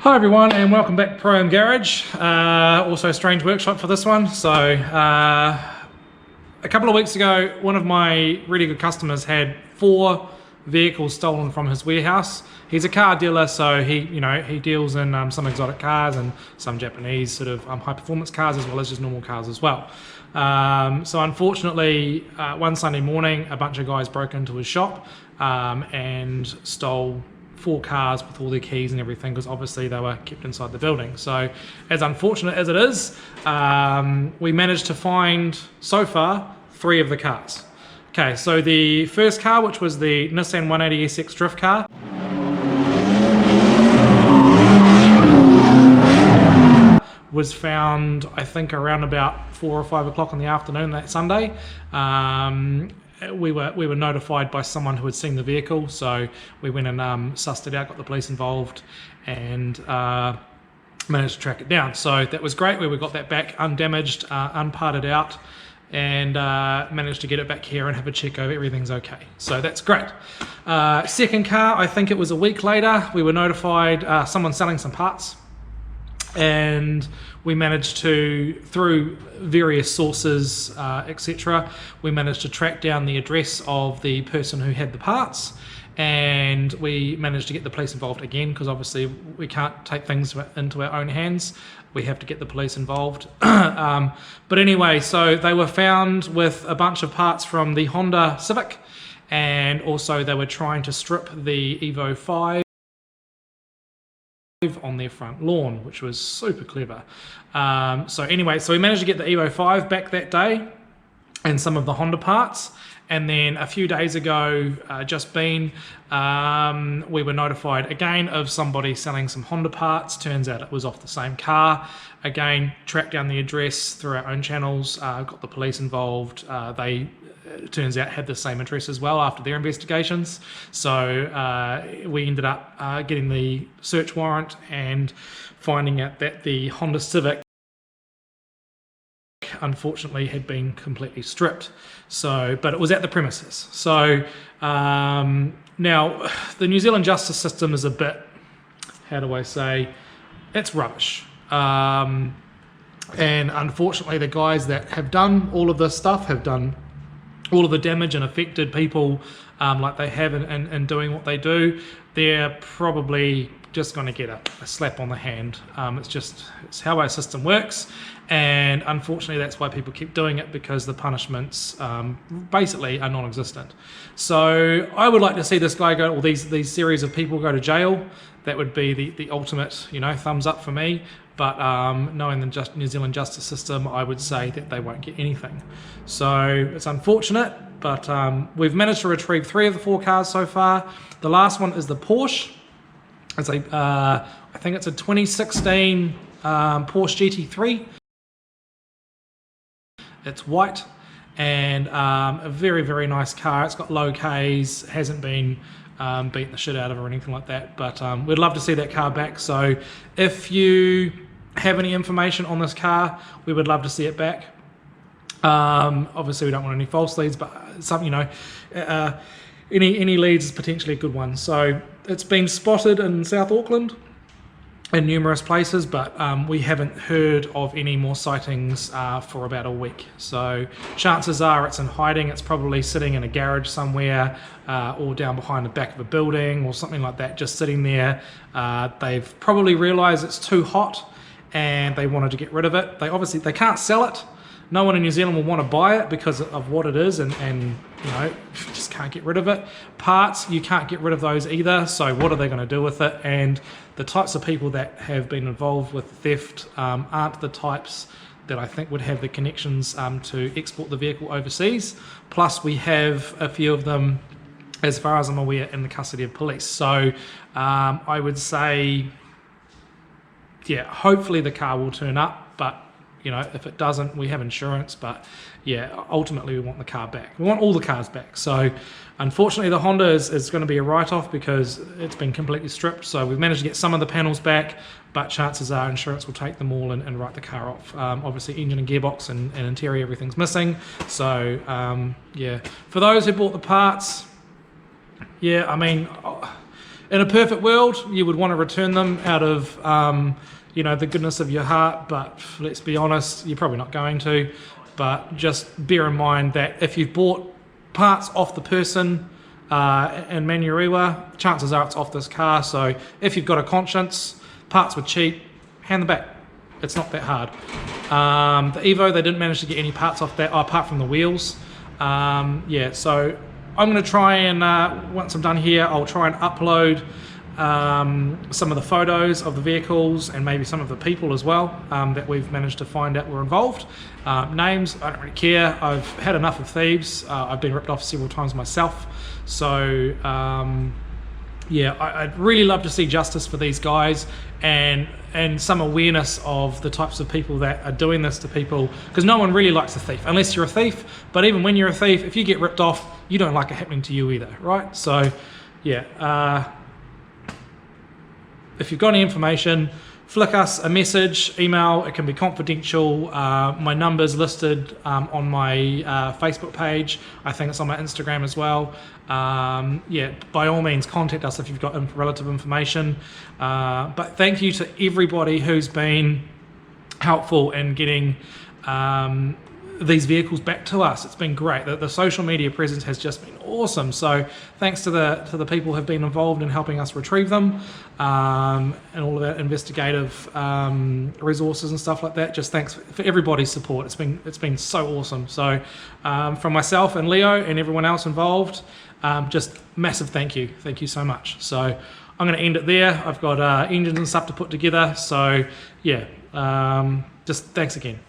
Hi everyone, and welcome back to ProAm-Garage. Also a strange workshop for this one. So a couple of weeks ago, one of my really good customers had 4 vehicles stolen from his warehouse. He's a car dealer, so he deals in some exotic cars and some Japanese sort of high performance cars, as well as just normal cars as well. So unfortunately, one Sunday morning, a bunch of guys broke into his shop and stole 4 cars with all their keys and everything, because obviously they were kept inside the building. So as unfortunate as it is, we managed to find so far 3 of the cars. Okay, so the first car, which was the Nissan 180SX drift car, was found, I think, around about 4 or 5 o'clock in the afternoon that Sunday. We were notified by someone who had seen the vehicle, so we went and sussed it out, got the police involved, and managed to track it down. So that was great. We got that back undamaged, unparted out, and managed to get it back here and have a check over everything's okay. So that's great. Second car, I think it was a week later, we were notified someone selling some parts, and we managed to, through various sources, etc., we managed to track down the address of the person who had the parts, and we managed to get the police involved again, because obviously we can't take things into our own hands. We have to get the police involved. But anyway, so they were found with a bunch of parts from the Honda Civic, and also they were trying to strip the Evo 5 on their front lawn, which was super clever. So anyway, so we managed to get the Evo 5 back that day and some of the Honda parts. And then a few days ago, we were notified again of somebody selling some Honda parts. Turns out it was off the same car. Again, tracked down the address through our own channels, got the police involved. They, it turns out, had the same address as well after their investigations. So we ended up getting the search warrant and finding out that the Honda Civic unfortunately had been completely stripped. So, but it was at the premises. So now the New Zealand justice system is a bit, how do I say, it's rubbish. And unfortunately the guys that have done all of this stuff have done all of the damage and affected people like they have in doing what they do. They're probably just going to get a slap on the hand. It's how our system works, and unfortunately that's why people keep doing it, because the punishments basically are non-existent. So I would like to see this guy go, or these series of people go to jail. That would be the ultimate, thumbs up for me. But knowing the New Zealand justice system, I would say that they won't get anything. So it's unfortunate, but we've managed to retrieve 3 of the 4 cars so far. The last one is the Porsche. It's I think it's a 2016 Porsche GT3. It's white, and a very, very nice car. It's got low Ks, hasn't been beating the shit out of or anything like that, but we'd love to see that car back. So if you have any information on this car, we would love to see it back. Obviously we don't want any false leads, but some, any leads is potentially a good one. So it's been spotted in South Auckland in numerous places, but we haven't heard of any more sightings for about a week. So chances are it's in hiding. It's probably sitting in a garage somewhere, or down behind the back of a building or something like that, just sitting there. They've probably realized it's too hot and they wanted to get rid of it. They can't sell it. No one in New Zealand will want to buy it because of what it is, and just can't get rid of it. Parts, you can't get rid of those either, so what are they going to do with it? And the types of people that have been involved with theft aren't the types that I think would have the connections to export the vehicle overseas. Plus we have a few of them, as far as I'm aware, in the custody of police. So I would say, yeah, hopefully the car will turn up, but if it doesn't, we have insurance. But yeah, ultimately we want the car back. We want all the cars back. So unfortunately the Honda is going to be a write-off because it's been completely stripped. So we've managed to get some of the panels back, but chances are insurance will take them all and write the car off. Obviously engine and gearbox and interior, everything's missing. So yeah, for those who bought the parts, yeah, I mean, in a perfect world, you would want to return them out of the goodness of your heart, but let's be honest, you're probably not going to. But just bear in mind that if you've bought parts off the person in Manurewa, chances are it's off this car. So if you've got a conscience, parts were cheap, hand them back. It's not that hard. The Evo, they didn't manage to get any parts off that apart from the wheels. So I'm going to try and once I'm done here, I'll try and upload some of the photos of the vehicles and maybe some of the people as well that we've managed to find out were involved. Names, I don't really care. I've had enough of thieves. I've been ripped off several times myself. So I'd really love to see justice for these guys and some awareness of the types of people that are doing this to people, because no one really likes a thief unless you're a thief. But even when you're a thief, if you get ripped off, you don't like it happening to you either, right? So if you've got any information, flick us a message, email. It can be confidential. My number's listed on my Facebook page. I think it's on my Instagram as well. By all means, contact us if you've got relative information. But thank you to everybody who's been helpful in getting these vehicles back to us. It's been great. The social media presence has just been awesome. So thanks to the people who have been involved in helping us retrieve them, and all of that investigative resources and stuff like that. Just thanks for everybody's support. It's been so awesome. So from myself and Leo and everyone else involved, just massive thank you. Thank you so much. So I'm going to end it there. I've got engines and stuff to put together. So just thanks again.